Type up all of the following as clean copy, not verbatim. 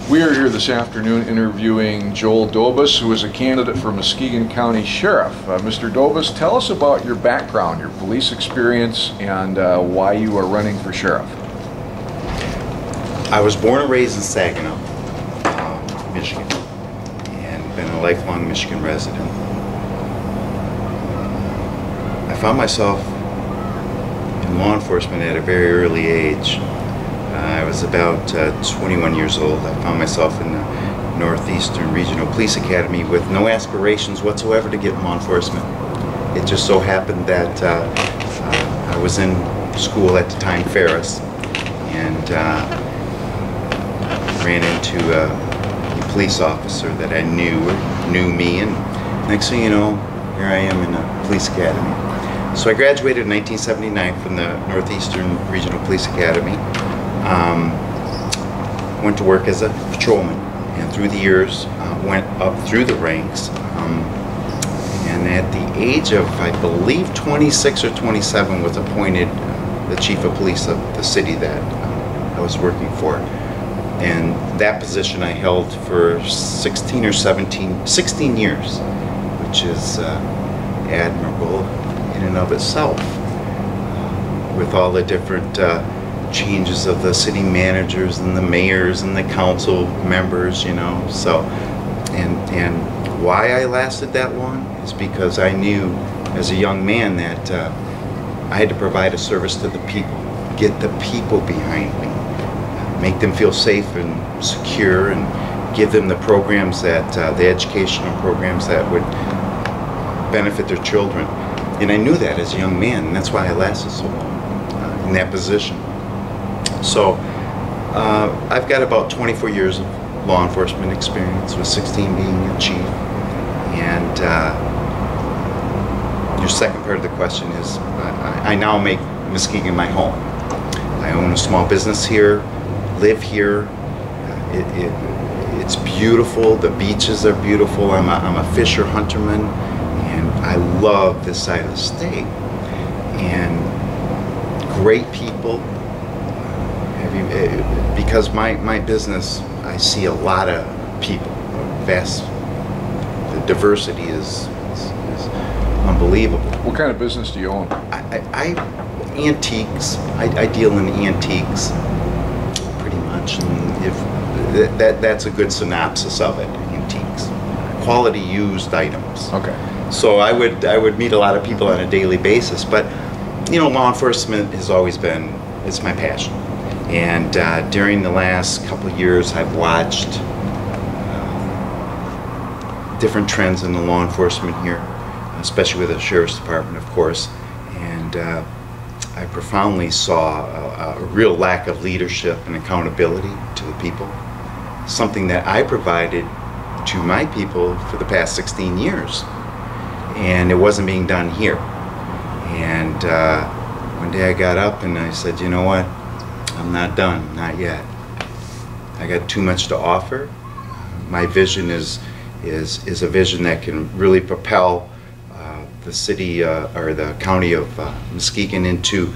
We are here this afternoon interviewing Joel Dobis, who is a candidate for Muskegon County Sheriff. Mr. Dobis, tell us about your background, your police experience, and why you are running for sheriff. I was born and raised in Saginaw, Michigan, and been a lifelong Michigan resident. I found myself in law enforcement at a very early age. I was about 21 years old. I found myself in the Northeastern Regional Police Academy with no aspirations whatsoever to get in law enforcement. It just so happened that I was in school at the time, Ferris, and ran into a police officer that I knew me, and next thing you know, here I am in a police academy. So I graduated in 1979 from the Northeastern Regional Police Academy. Went to work as a patrolman, and through the years went up through the ranks, and at the age of, I believe, 26 or 27 was appointed the chief of police of the city that I was working for, and that position I held for 16 years, which is admirable in and of itself, with all the different changes of the city managers and the mayors and the council members, you know. So, and why I lasted that long is because I knew as a young man that I had to provide a service to the people, get the people behind me, make them feel safe and secure, and give them the programs that, the educational programs that would benefit their children. And I knew that as a young man, and that's why I lasted so long in that position. So I've got about 24 years of law enforcement experience, with 16 being a chief. And your second part of the question is, I now make Muskegon my home. I own a small business here, live here. It's beautiful. The beaches are beautiful. I'm a fisher hunterman, and I love this side of the state. And great people. Because my business, I see a lot of people. The diversity is unbelievable. What kind of business do you own? Antiques. I deal in antiques, pretty much. And if that's a good synopsis of it. Antiques, quality used items. Okay. So I would meet a lot of people on a daily basis, but you know, law enforcement has always been, it's my passion. And during the last couple of years, I've watched different trends in the law enforcement here, especially with the Sheriff's Department, of course. And I profoundly saw a real lack of leadership and accountability to the people, something that I provided to my people for the past 16 years. And it wasn't being done here. And one day I got up and I said, you know what? I'm not done, not yet. I got too much to offer. My vision is a vision that can really propel the city or the county of Muskegon into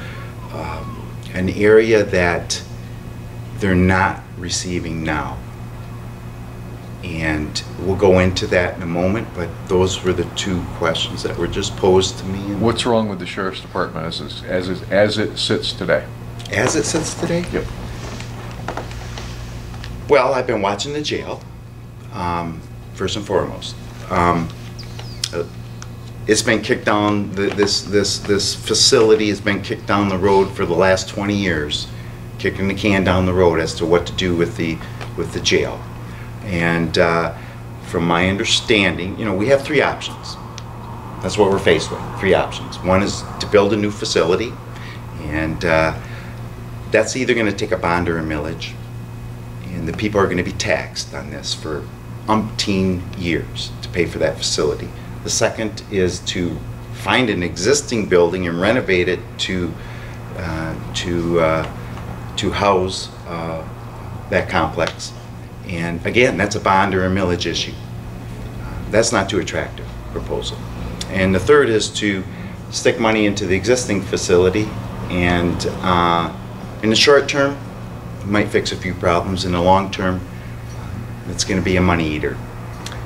an area that they're not receiving now. And we'll go into that in a moment, but those were the two questions that were just posed to me. What's wrong with the Sheriff's Department as it sits today? As it sits today? Yep. Well, I've been watching the jail, first and foremost. It's been kicked down, this facility has been kicked down the road for the last 20 years, kicking the can down the road as to what to do with the jail. And from my understanding, you know, we have three options. That's what we're faced with, three options. One is to build a new facility, and that's either going to take a bond or a millage, and the people are going to be taxed on this for umpteen years to pay for that facility. The second is to find an existing building and renovate it to house that complex. And again, that's a bond or a millage issue. That's not too attractive proposal. And the third is to stick money into the existing facility, and in the short term, it might fix a few problems. In the long term, it's going to be a money eater.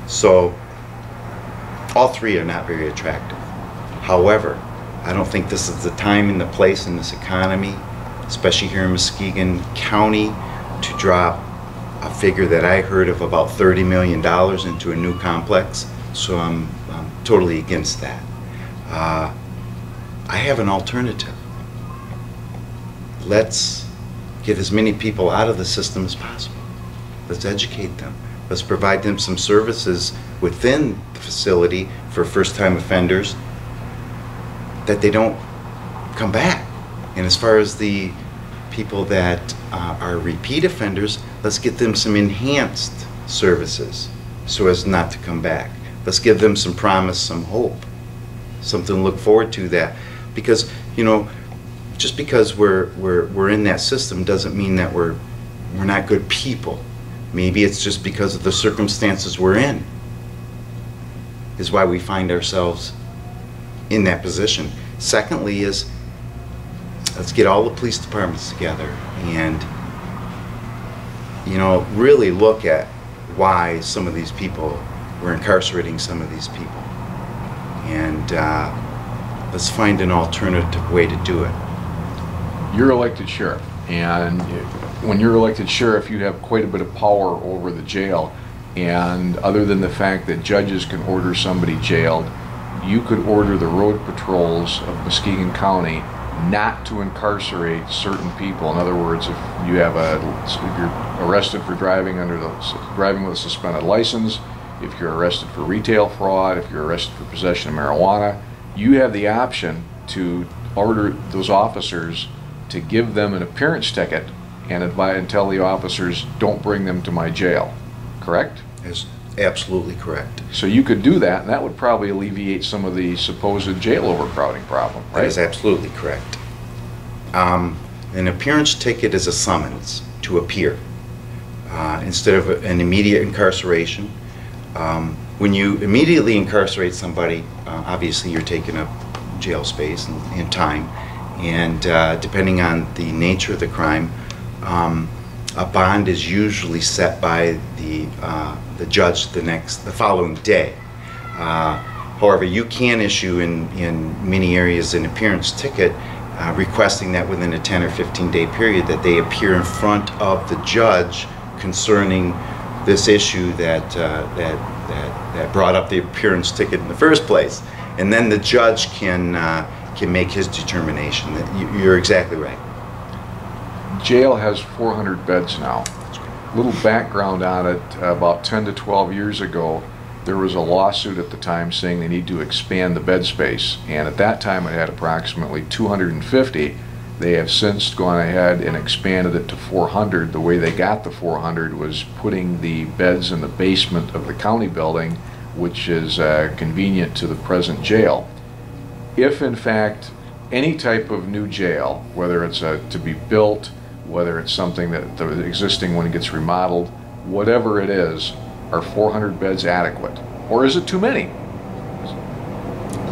So all three are not very attractive. However, I don't think this is the time and the place in this economy, especially here in Muskegon County, to drop a figure that I heard of about $30 million into a new complex. So I'm totally against that. I have an alternative. Let's get as many people out of the system as possible. Let's educate them. Let's provide them some services within the facility for first-time offenders that they don't come back. And as far as the people that are repeat offenders, let's get them some enhanced services so as not to come back. Let's give them some promise, some hope, something to look forward to. That, because you know, just because we're in that system doesn't mean that we're not good people. Maybe it's just because of the circumstances we're in is why we find ourselves in that position. Secondly is, let's get all the police departments together and, you know, really look at why some of these people, we're incarcerating some of these people. And let's find an alternative way to do it. You're elected sheriff, and when you're elected sheriff, you have quite a bit of power over the jail. And other than the fact that judges can order somebody jailed, you could order the road patrols of Muskegon County not to incarcerate certain people. In other words, if you're arrested for driving with a suspended license, if you're arrested for retail fraud, if you're arrested for possession of marijuana, you have the option to order those officers to give them an appearance ticket and tell the officers, don't bring them to my jail. Correct? That's absolutely correct. So you could do that, and that would probably alleviate some of the supposed jail overcrowding problem, right? That is absolutely correct. An appearance ticket is a summons to appear instead of an immediate incarceration. When you immediately incarcerate somebody, obviously you're taking up jail space and time, and depending on the nature of the crime, a bond is usually set by the judge the following day. However, you can issue in many areas an appearance ticket requesting that within a 10 or 15 day period that they appear in front of the judge concerning this issue that brought up the appearance ticket in the first place. And then the judge can make his determination. You're exactly right. Jail has 400 beds now. Little background on it, about 10 to 12 years ago, there was a lawsuit at the time saying they need to expand the bed space, and at that time it had approximately 250. They have since gone ahead and expanded it to 400. The way they got the 400 was putting the beds in the basement of the county building, which is convenient to the present jail. If in fact any type of new jail, whether it's to be built, whether it's something that the existing one gets remodeled, whatever it is, are 400 beds adequate? Or is it too many?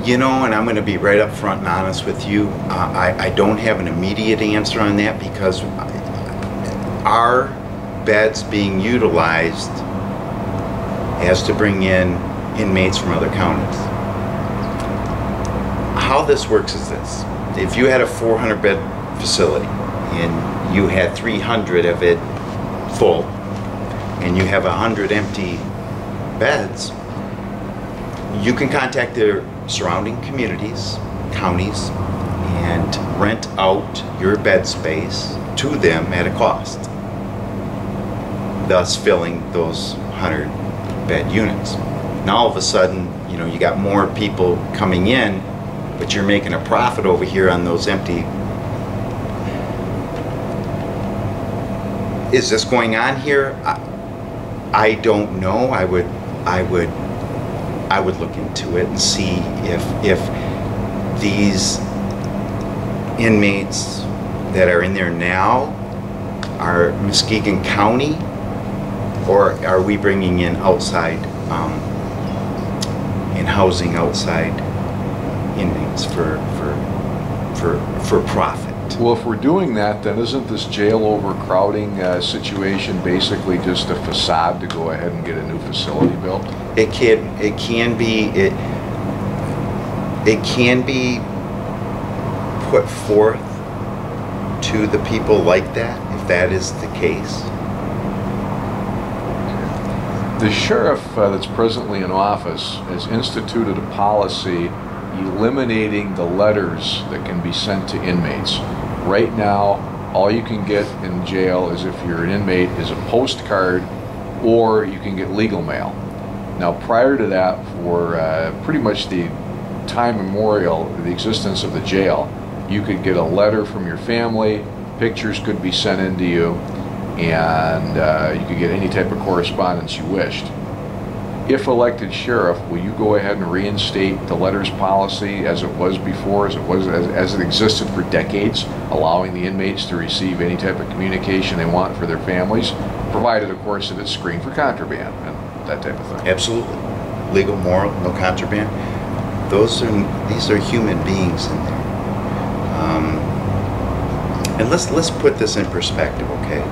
You know, and I'm going to be right up front and honest with you. I don't have an immediate answer on that because our beds being utilized as to bring in inmates from other counties. How this works is this. If you had a 400 bed facility and you had 300 of it full and you have 100 empty beds, you can contact their surrounding communities, counties, and rent out your bed space to them at a cost, thus filling those 100 bed units. Now all of a sudden, you know, you got more people coming in, but you're making a profit over here on those empty. Is this going on here? I don't know. I would look into it and see if these inmates that are in there now are Muskegon County, or are we bringing in outside and housing outside inmates for profit. correct. Well, if we're doing that, then isn't this jail overcrowding situation basically just a facade to go ahead and get a new facility built? It can be put forth to the people like that, if that is the case. The sheriff that's presently in office has instituted a policy eliminating the letters that can be sent to inmates. Right now, all you can get in jail is, if you're an inmate, is a postcard, or you can get legal mail. Now, prior to that, for pretty much the time immemorial, the existence of the jail, you could get a letter from your family, pictures could be sent in to you, and you could get any type of correspondence you wished. If elected sheriff, will you go ahead and reinstate the letters policy as it was before, as it existed for decades, allowing the inmates to receive any type of communication they want for their families, provided, of course, that it's screened for contraband and that type of thing? Absolutely. Legal, moral, no contraband. These are human beings in there. And let's put this in perspective, okay?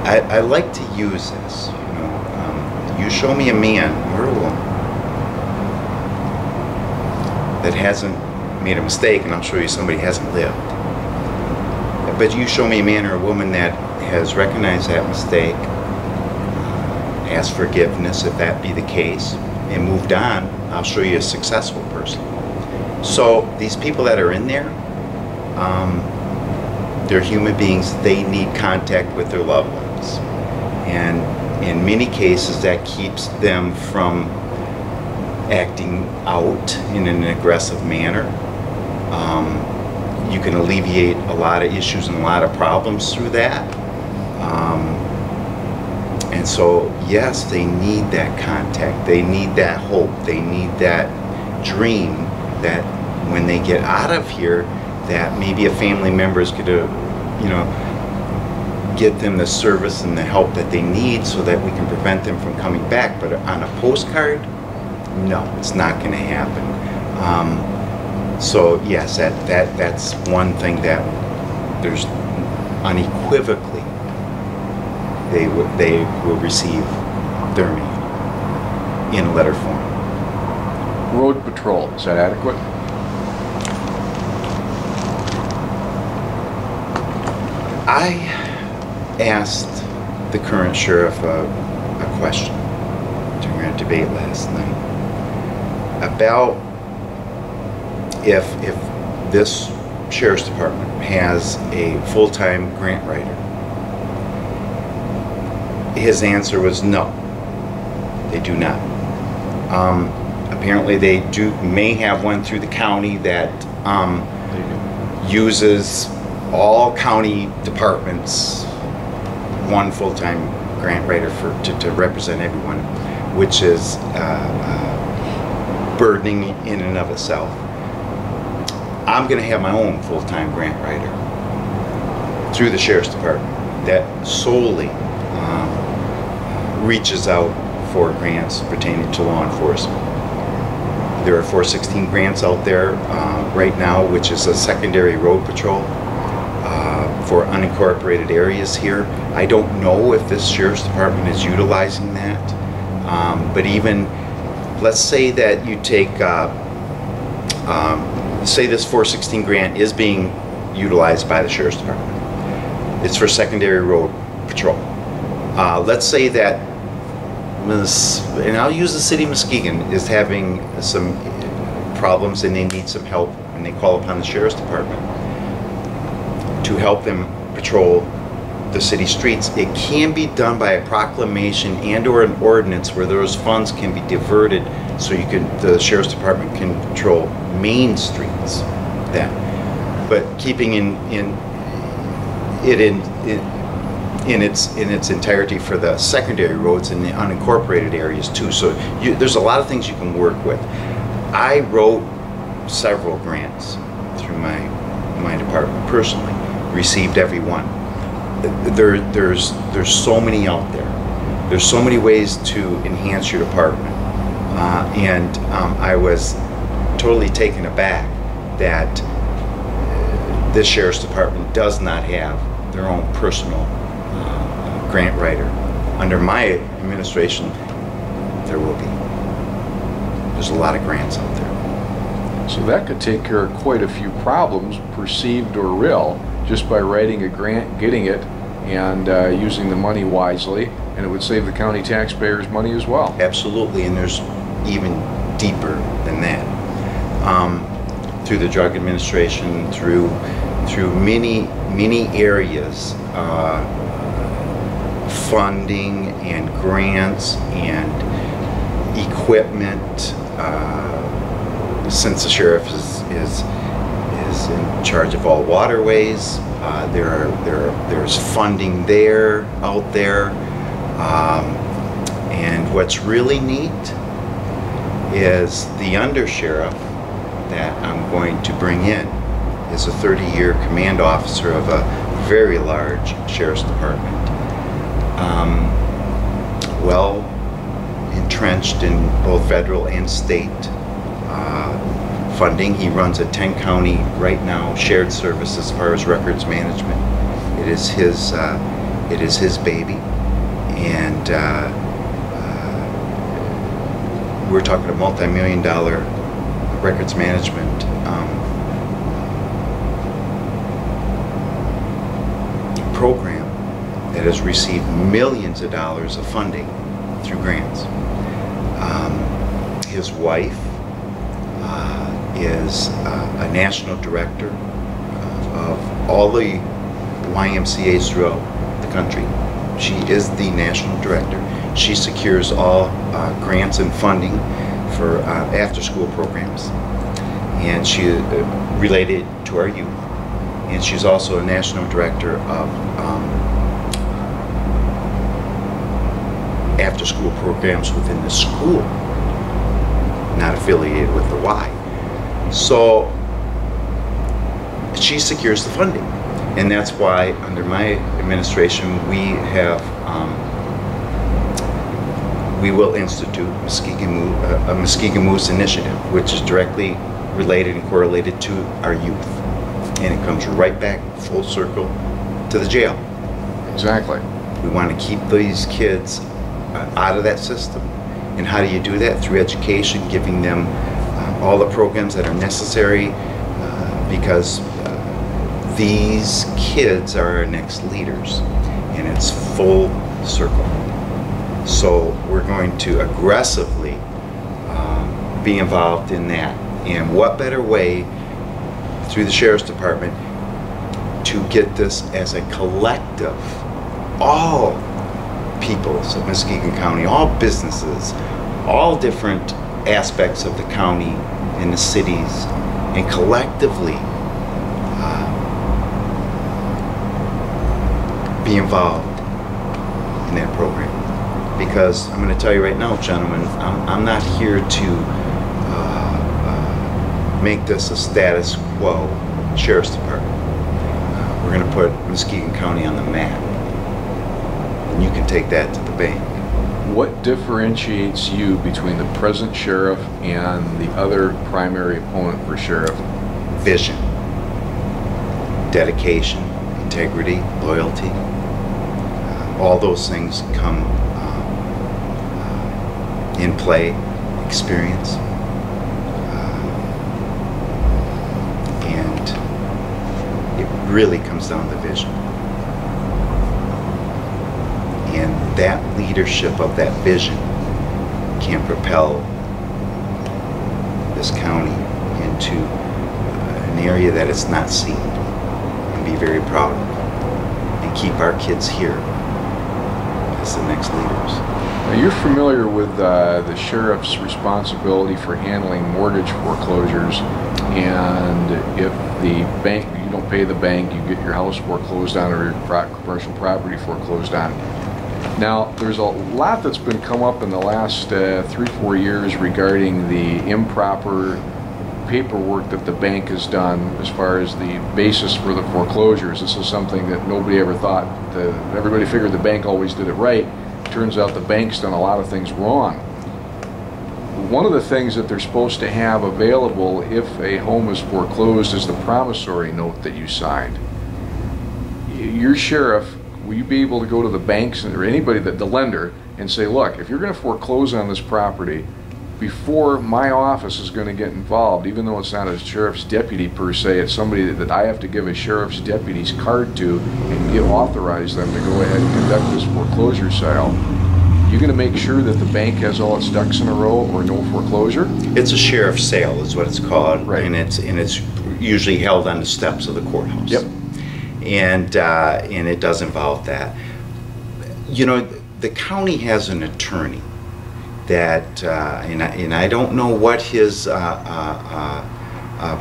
I like to use this, you show me a man or a woman that hasn't made a mistake, and I'll show you somebody who hasn't lived. But you show me a man or a woman that has recognized that mistake, asked forgiveness if that be the case, and moved on, I'll show you a successful person. So these people that are in there, they're human beings. They need contact with their loved ones, and in many cases that keeps them from acting out in an aggressive manner. You can alleviate a lot of issues and a lot of problems through that. And so yes, they need that contact, they need that hope, they need that dream that when they get out of here, that maybe a family member is going to, get them the service and the help that they need so that we can prevent them from coming back. But on a postcard, no, it's not going to happen. So yes, that's one thing that there's unequivocally they will receive their mail in letter form. Road patrol, is that adequate? I asked the current sheriff a question during our debate last night about if this sheriff's department has a full-time grant writer. His answer was no, they do not. Apparently they may have one through the county that uses all county departments one full-time grant writer to represent everyone, which is burdening in and of itself. I'm going to have my own full-time grant writer through the Sheriff's Department that solely reaches out for grants pertaining to law enforcement. There are 416 grants out there right now, which is a secondary road patrol for unincorporated areas here. I don't know if this Sheriff's Department is utilizing that, but even, let's say that you take, say this 416 grant is being utilized by the Sheriff's Department. It's for secondary road patrol. Let's say that, and I'll use the city of Muskegon, is having some problems and they need some help, and they call upon the Sheriff's Department to help them patrol the city streets. It can be done by a proclamation and or an ordinance where those funds can be diverted so the Sheriff's Department can patrol main streets then, but keeping in its entirety for the secondary roads and the unincorporated areas too. So there's a lot of things you can work with. I wrote several grants through my department personally, received every one. There's so many out there. There's so many ways to enhance your department, and I was totally taken aback that this sheriff's department does not have their own personal grant writer. Under my administration, there will be. There's a lot of grants out there. So that could take care of quite a few problems, perceived or real, just by writing a grant, getting it, and using the money wisely, and it would save the county taxpayers money as well. Absolutely, and there's even deeper than that. Through the Drug Administration, through many areas, funding and grants and equipment. Since the sheriff is in charge of all waterways, there's funding out there, and what's really neat is the undersheriff that I'm going to bring in is a 30-year command officer of a very large sheriff's department, well entrenched in both federal and state funding. He runs a 10-county right now shared service as far as records management. It is his baby, and we're talking a multi-million-dollar records management program that has received millions of dollars of funding through grants. His wife is a national director of all the YMCA's throughout the country. She is the national director. She secures all grants and funding for after-school programs, and she related to our youth. And she's also a national director of after-school programs within the school, not affiliated with the Y. So she secures the funding, and that's why under my administration we will institute a Muskegon Moose initiative, which is directly related and correlated to our youth, and it comes right back full circle to the jail. Exactly. We want to keep these kids out of that system. And how do you do that? Through education, giving them all the programs that are necessary, because these kids are our next leaders, and it's full circle. So we're going to aggressively be involved in that. And what better way through the Sheriff's Department to get this as a collective, all peoples of Muskegon County, all businesses, all different aspects of the county and the cities, and collectively be involved in that program. Because I'm going to tell you right now, gentlemen, I'm not here to make this a status quo Sheriff's Department. We're going to put Muskegon County on the map, and you can take that to the bank. What differentiates you between the present sheriff and the other primary opponent for sheriff? Vision, dedication, integrity, loyalty. All those things come in play, experience. And it really comes down to vision. And that leadership of that vision can propel this county into an area that it's not seen, and be very proud of, and keep our kids here as the next leaders. Now, you're familiar with the sheriff's responsibility for handling mortgage foreclosures, and if the bank, you don't pay the bank, you get your house foreclosed on or your commercial property foreclosed on. Now, there's a lot that's been come up in the last 3-4 years regarding the improper paperwork that the bank has done as far as the basis for the foreclosures. This is something that nobody ever thought. Everybody figured the bank always did it right. Turns out the bank's done a lot of things wrong. one of the things that they're supposed to have available if a home is foreclosed is the promissory note that you signed. Your sheriff, will you be able to go to the banks or anybody, the lender, and say, look, if you're going to foreclose on this property, before my office is going to get involved, even though it's not a sheriff's deputy per se, it's somebody that I have to give a sheriff's deputy's card to and authorize them to go ahead and conduct this foreclosure sale, you're going to make sure that the bank has all its ducks in a row or no foreclosure? It's a sheriff's sale is what it's called, right. and it's usually held on the steps of the courthouse. Yep. And it does involve that. You know, the county has an attorney that, and I don't know what his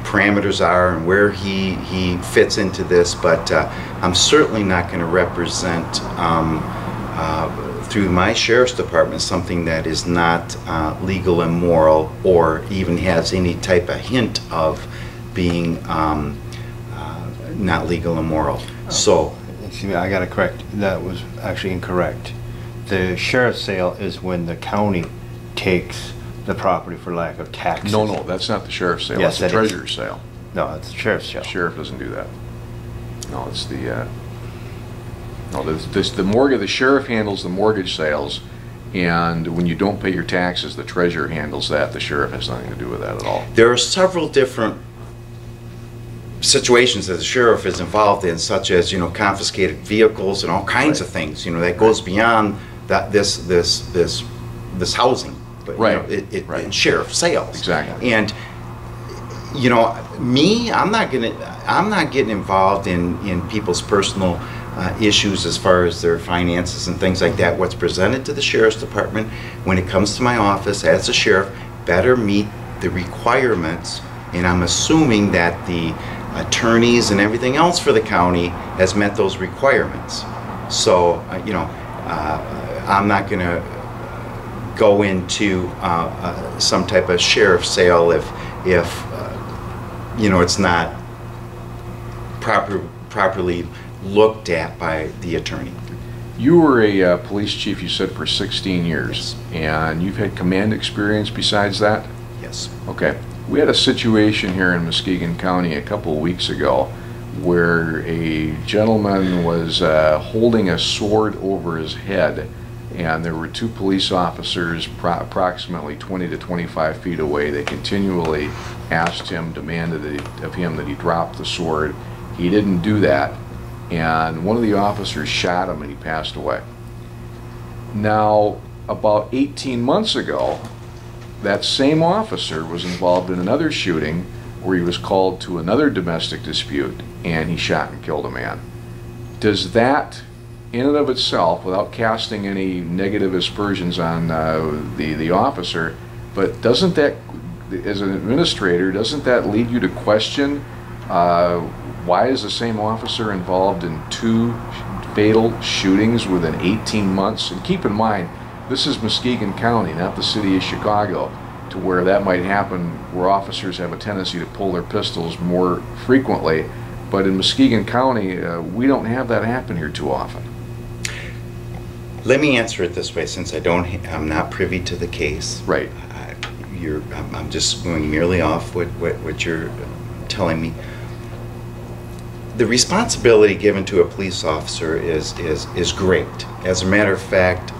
parameters are and where he fits into this, but I'm certainly not going to represent through my sheriff's department something that is not legal and moral, or even has any type of hint of being not legal and moral. So, excuse me, I got to correct. That was actually incorrect. The sheriff's sale is when the county takes the property for lack of taxes. No, that's not the sheriff's sale. Yes, it's the treasurer's sale. No, it's the sheriff's sale. The sheriff doesn't do that. No, it's the the mortgage. The sheriff handles the mortgage sales, and when you don't pay your taxes, the treasurer handles that. The sheriff has nothing to do with that at all. There are several different situations that the sheriff is involved in, such as, you know, confiscated vehicles and all kinds of things. You know, that goes beyond that this housing. But, right. You know, it sheriff sales. Exactly. And you know, me, I'm not getting involved in people's personal issues as far as their finances and things like that. What's presented to the sheriff's department when it comes to my office as a sheriff better meet the requirements, and I'm assuming that the attorneys and everything else for the county has met those requirements. So you know, I'm not going to go into some type of sheriff sale if you know, it's not properly looked at by the attorney. You were a police chief, you said, for 16 years, and you've had command experience besides that? Yes. Okay. We had a situation here in Muskegon County a couple of weeks ago where a gentleman was holding a sword over his head, and there were two police officers approximately 20 to 25 feet away. They continually asked him, demanded of him that he drop the sword. He didn't do that, and one of the officers shot him and he passed away. Now, about 18 months ago, that same officer was involved in another shooting where he was called to another domestic dispute and he shot and killed a man. Does that, in and of itself, without casting any negative aspersions on the officer, but doesn't that, as an administrator, doesn't that lead you to question why is the same officer involved in two fatal shootings within 18 months? And keep in mind, this is Muskegon County, not the city of Chicago, to where that might happen, where officers have a tendency to pull their pistols more frequently. But in Muskegon County, we don't have that happen here too often. Let me answer it this way, since I'm not privy to the case. Right. I'm just going merely off what you're telling me. The responsibility given to a police officer is great. As a matter of fact,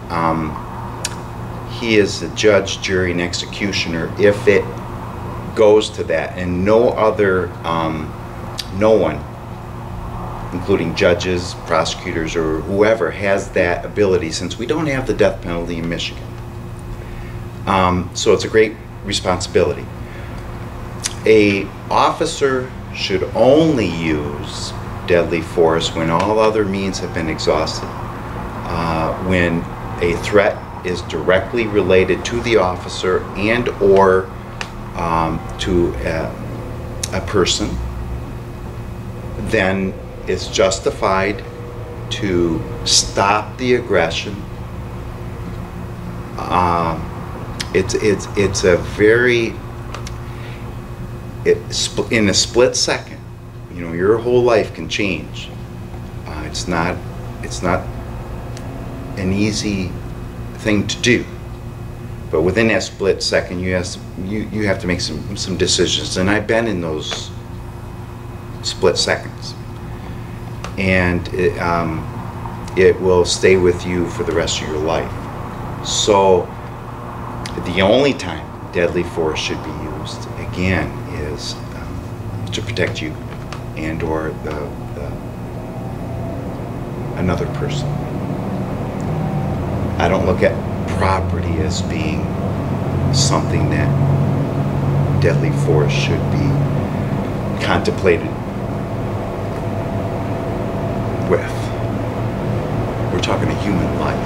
he is the judge, jury, and executioner if it goes to that, and no one, including judges, prosecutors, or whoever, has that ability, since we don't have the death penalty in Michigan. So it's a great responsibility. A officer should only use deadly force when all other means have been exhausted. When a threat is directly related to the officer and or to a person, then it's justified to stop the aggression. It's a very, in a split second, you know, your whole life can change. It's not an easy thing to do. But within that split second, you have to make some decisions, and I've been in those split seconds, and it will stay with you for the rest of your life. So the only time deadly force should be used, again, is to protect you and or another person. I don't look at property as being something that deadly force should be contemplated with. We're talking a human life.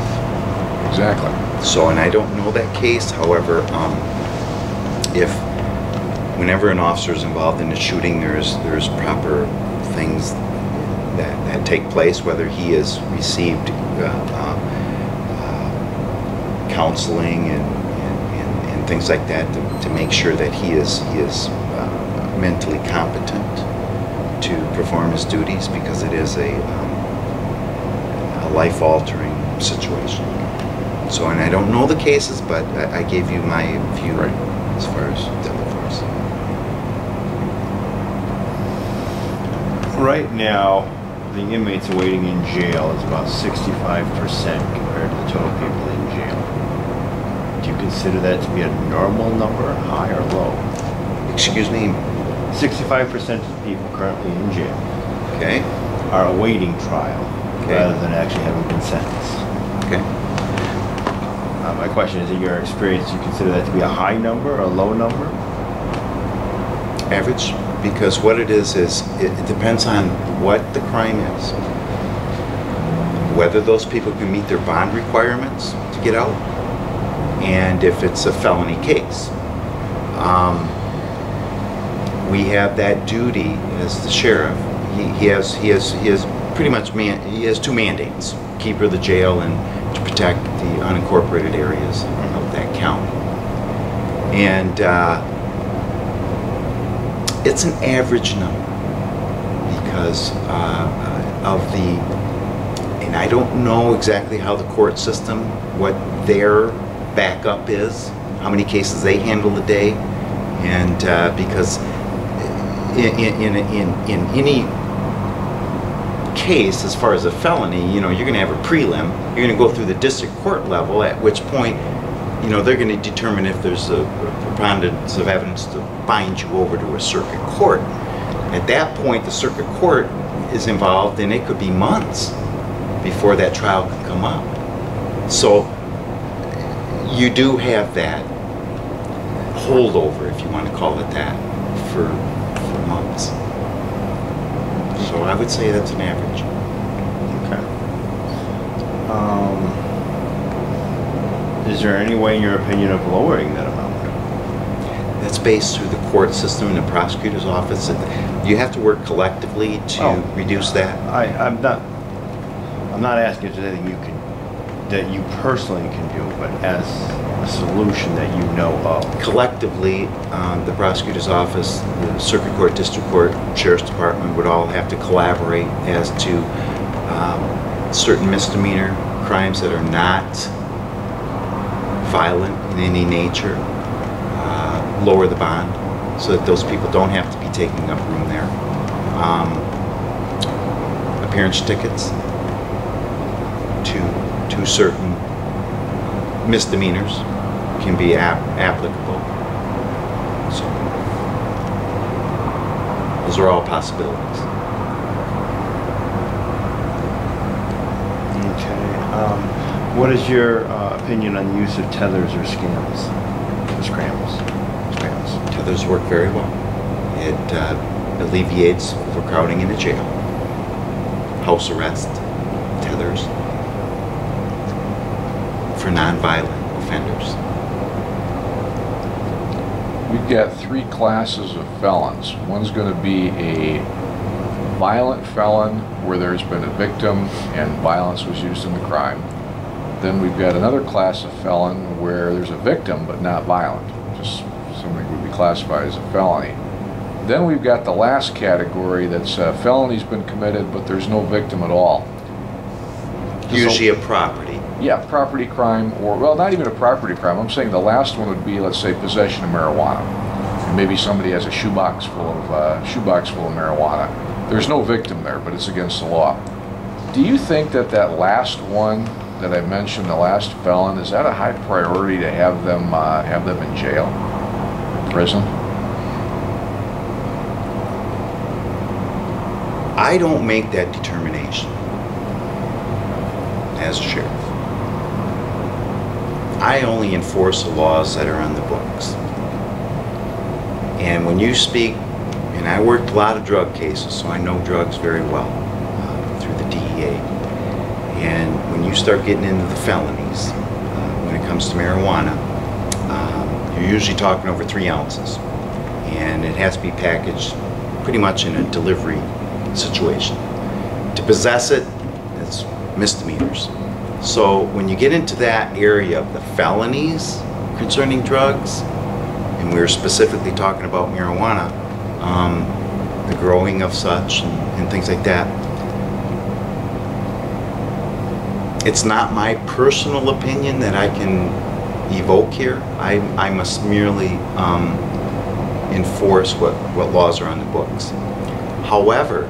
Exactly. So, and I don't know that case. However, if whenever an officer is involved in a shooting, there's proper things that take place, whether he has received counseling and things like that to make sure that he is mentally competent to perform his duties, because it is a life-altering situation. So, and I don't know the cases, but I gave you my view as far as deadly force. Right now, the inmates awaiting in jail is about 65% compared to the total people in jail. Do you consider that to be a normal number, high or low? Excuse me? 65% of the people currently in jail, Okay. are awaiting trial, Okay. rather than actually having been sentenced. Okay. My question is, in your experience, do you consider that to be a high number or a low number? Average, because what it is it depends on what the crime is, whether those people can meet their bond requirements to get out, and if it's a felony case. We have that duty as the sheriff. He has pretty much he has two mandates: keep the jail and to protect the unincorporated areas of that county. And it's an average number because of the, and I don't know exactly how the court system, what their backup is, how many cases they handle a day, and because in any case, as far as a felony, you're going to have a prelim. You're going to go through the district court level, at which point, they're going to determine if there's a preponderance of evidence to bind you over to a circuit court. At that point, the circuit court is involved, and it could be months before that trial can come up. So you do have that holdover, if you want to call it that, for months. So I would say that's an average. Okay. Is there any way, in your opinion, of lowering that amount? That's based through the court system and the prosecutor's office. You have to work collectively to reduce that. I'm not asking if there's anything that you personally can do, but as a solution that you know of. Collectively, the prosecutor's office, the circuit court, district court, sheriff's department would all have to collaborate as to certain misdemeanor crimes that are not violent in any nature, lower the bond so that those people don't have to be taking up room there. Appearance tickets to certain misdemeanors can be applicable. So those are all possibilities. Okay. What is your opinion on the use of tethers or scams? Or scrambles? Tethers work very well. It alleviates overcrowding in a jail. House arrest, tethers, for nonviolent offenders. We've got three classes of felons. One's going to be a violent felon where there's been a victim and violence was used in the crime. Then we've got another class of felon where there's a victim but not violent. Just somebody would be classified as a felony. Then we've got the last category that's felony's been committed but there's no victim at all. Usually a property. Yeah, property crime, or, well, not even a property crime. I'm saying the last one would be, let's say, possession of marijuana. And maybe somebody has a shoebox full of marijuana. There's no victim there, but it's against the law. Do you think that that last one that I mentioned, the last felon, is that a high priority to have them in jail, prison? I don't make that determination as a sheriff. I only enforce the laws that are on the books. And when you speak, and I worked a lot of drug cases, so I know drugs very well through the DEA. And when you start getting into the felonies, when it comes to marijuana, you're usually talking over 3 ounces. And it has to be packaged pretty much in a delivery situation. To possess it, it's misdemeanors. So when you get into that area of the felonies concerning drugs, and we were specifically talking about marijuana, the growing of such and things like that, it's not my personal opinion that I can evoke here. I must merely enforce what laws are on the books. However,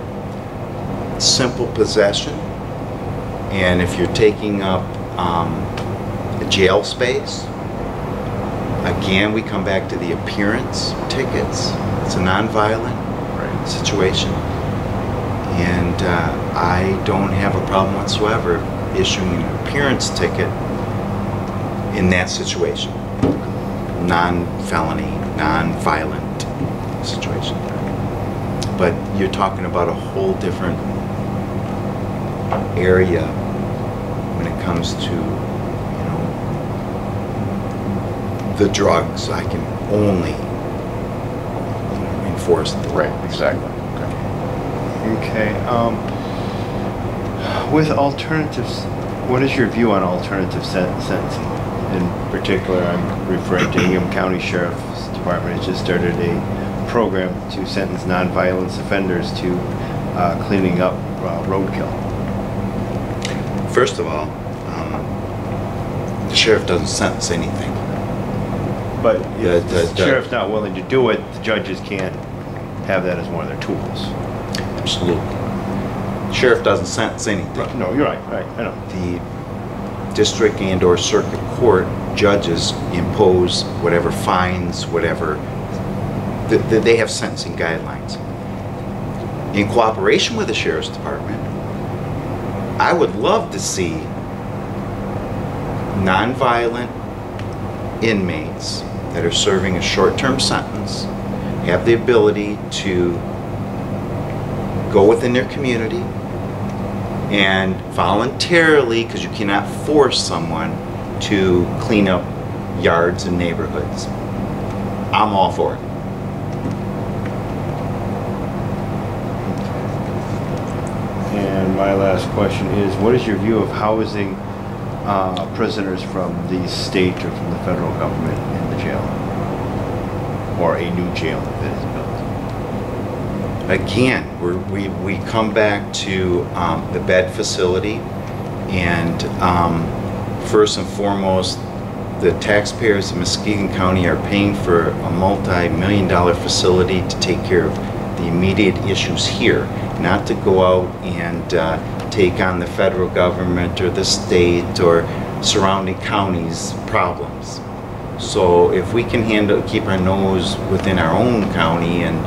simple possession, and if you're taking up a jail space, again, we come back to the appearance tickets. It's a nonviolent situation, and I don't have a problem whatsoever issuing an appearance ticket in that situation. Non-felony, non-violent situation. But you're talking about a whole different area when it comes to, you know, the drugs. I can only enforce the Right, exactly. Okay. With alternatives, what is your view on alternative sentencing? In particular, I'm referring to Ingham County Sheriff's Department. It just started a program to sentence nonviolent offenders to cleaning up roadkill. First of all, the sheriff doesn't sentence anything. But if the sheriff's not willing to do it, the judges can't have that as one of their tools. Absolutely. Sheriff doesn't sentence anything. No, you're right. Right, I know. The district and/or circuit court judges impose whatever fines, whatever. They have sentencing guidelines. In cooperation with the sheriff's department, I would love to see nonviolent inmates that are serving a short-term sentence have the ability to go within their community and voluntarily, because you cannot force someone to clean up yards and neighborhoods. I'm all for it. And my last question is, what is your view of housing prisoners from the state or from the federal government in the jail? Or a new jail if it is built? Again, we come back to the bed facility, and first and foremost, the taxpayers of Muskegon County are paying for a multi-million-dollar facility to take care of the immediate issues here, not to go out and take on the federal government or the state or surrounding counties' problems. So if we can keep our nose within our own county and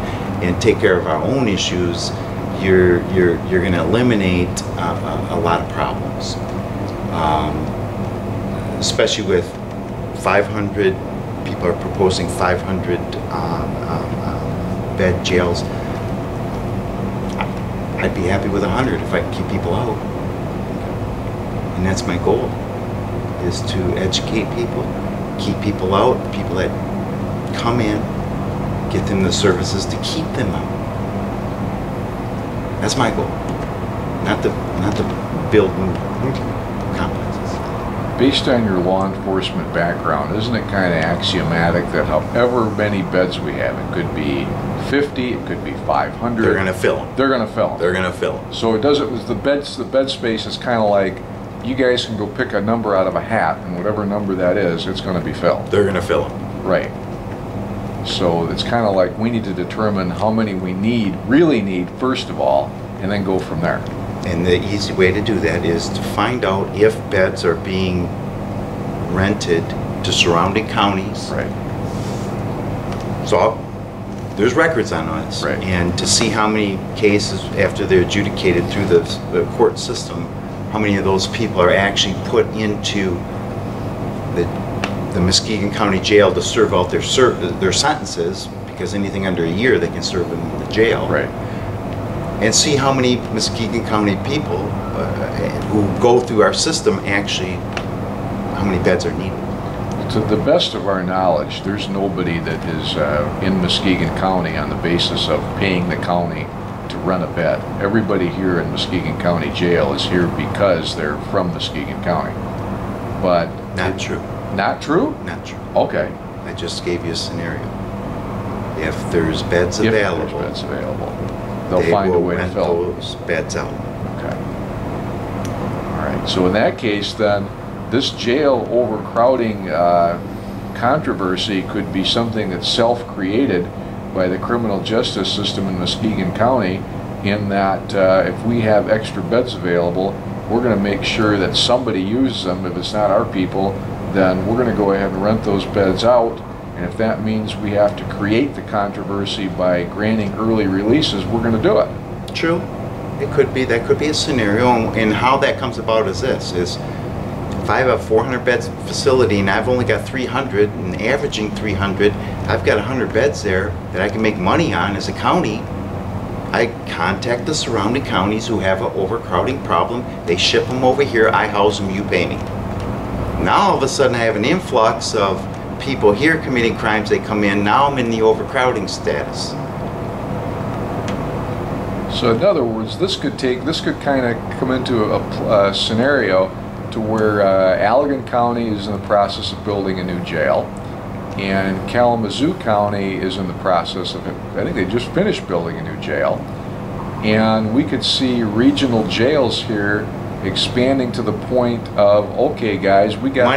take care of our own issues, you're going to eliminate a lot of problems, especially with 500 people are proposing 500 bed jails. I'd be happy with 100 if I can keep people out, and that's my goal, is to educate people, keep people out, people that come in, get them the services to keep them out. That's my goal. Not to build new complexes. Based on your law enforcement background, isn't it kind of axiomatic that however many beds we have, it could be 50, it could be 500. They're going to fill them. They're going to fill them. They're going to fill them. So it doesn't. The bed space is kind of like you guys can go pick a number out of a hat, and whatever number that is, it's going to be filled. They're going to fill them. Right. So it's kind of like we need to determine how many we really need, first of all, and then go from there. And the easy way to do that is to find out if beds are being rented to surrounding counties. Right. So there's records on us. Right. And to see how many cases, after they're adjudicated through the court system, how many of those people are actually put into the Muskegon County Jail to serve out their sentences, because anything under a year they can serve in the jail. Right. And see how many Muskegon County people who go through our system actually, how many beds are needed. To the best of our knowledge, there's nobody that is in Muskegon County on the basis of paying the county to rent a bed. Everybody here in Muskegon County Jail is here because they're from Muskegon County. But Not true. Not true? Not true. Okay. I just gave you a scenario. If there's beds If available, there's beds available, they'll they find a will way to rent fill those beds out. Okay. All right. So in that case, then, this jail overcrowding controversy could be something that's self-created by the criminal justice system in Muskegon County, in that if we have extra beds available, we're going to make sure that somebody uses them. If it's not our people, then we're going to go ahead and rent those beds out. And if that means we have to create the controversy by granting early releases, we're going to do it. True. It could be, that could be a scenario, and how that comes about is this, is if I have a 400 beds facility and I've only got 300 and averaging 300, I've got 100 beds there that I can make money on as a county. I contact the surrounding counties who have an overcrowding problem. They ship them over here, I house them, you pay me. Now all of a sudden I have an influx of people here committing crimes. They come in, now I'm in the overcrowding status. So in other words, this could kind of come into a scenario to where Allegan County is in the process of building a new jail, and Kalamazoo County is in the process of, I think they just finished building a new jail, and we could see regional jails here expanding to the point of, okay guys, we got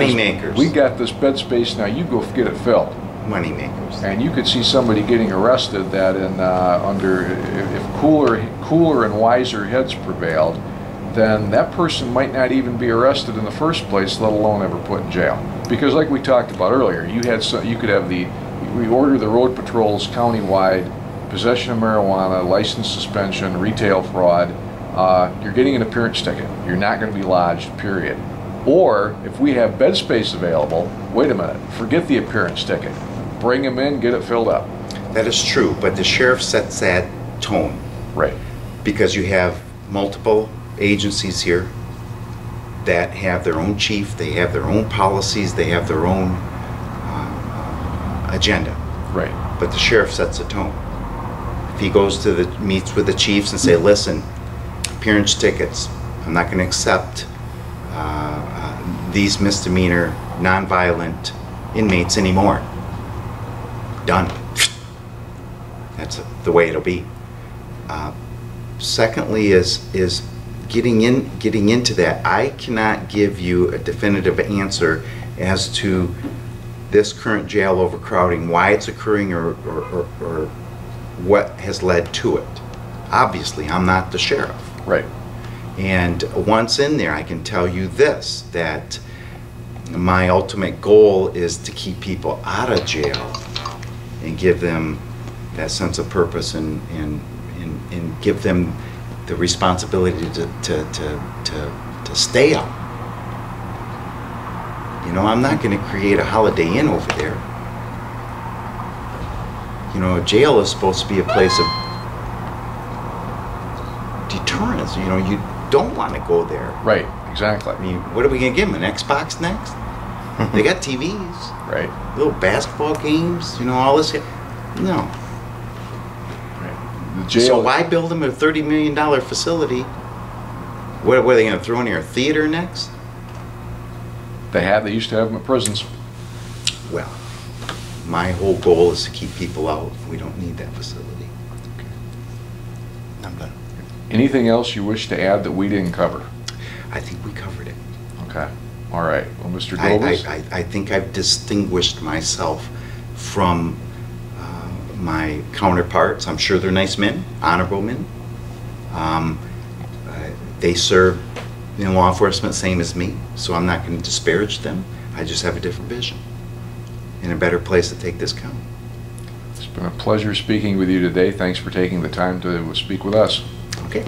this bed space, now you go get it filled. Money makers. And you could see somebody getting arrested that in if cooler and wiser heads prevailed, then that person might not even be arrested in the first place, let alone ever put in jail. Because like we talked about earlier, you could have we order the road patrols countywide, possession of marijuana, license suspension, retail fraud, you're getting an appearance ticket. You're not going to be lodged, period. Or if we have bed space available, wait a minute, forget the appearance ticket. Bring them in, get it filled up. That is true, but the sheriff sets that tone. Right. Because you have multiple agencies here that have their own chief, they have their own policies, they have their own agenda. Right. But the sheriff sets the tone. If he goes to meets with the chiefs and say, listen, appearance tickets, I'm not going to accept these misdemeanor, nonviolent inmates anymore. Done. That's the way it'll be. Secondly is getting into that. I cannot give you a definitive answer as to this current jail overcrowding, why it's occurring, or what has led to it. Obviously, I'm not the sheriff. Right. And once in there, I can tell you this, that my ultimate goal is to keep people out of jail and give them that sense of purpose and give them the responsibility to stay out. You know, I'm not going to create a Holiday Inn over there. You know, a jail is supposed to be a place of deterrence. You know, you don't want to go there. Right, exactly. I mean, what are we going to give them, an Xbox next? They got TVs. Right. Little basketball games, you know, all this. No. Right. The jail. So why build them a $30 million facility? What are they going to throw in here, a theater next? They used to have them at prisons. Well, my whole goal is to keep people out. We don't need that facility. Okay. I'm done. Anything else you wish to add that we didn't cover? I think we covered it. Okay. All right. Well, Mr. I, Dobis? I think I've distinguished myself from my counterparts. I'm sure they're nice men, honorable men. They serve in law enforcement same as me, so I'm not going to disparage them. I just have a different vision and a better place to take this county. It's been a pleasure speaking with you today. Thanks for taking the time to speak with us. Okay.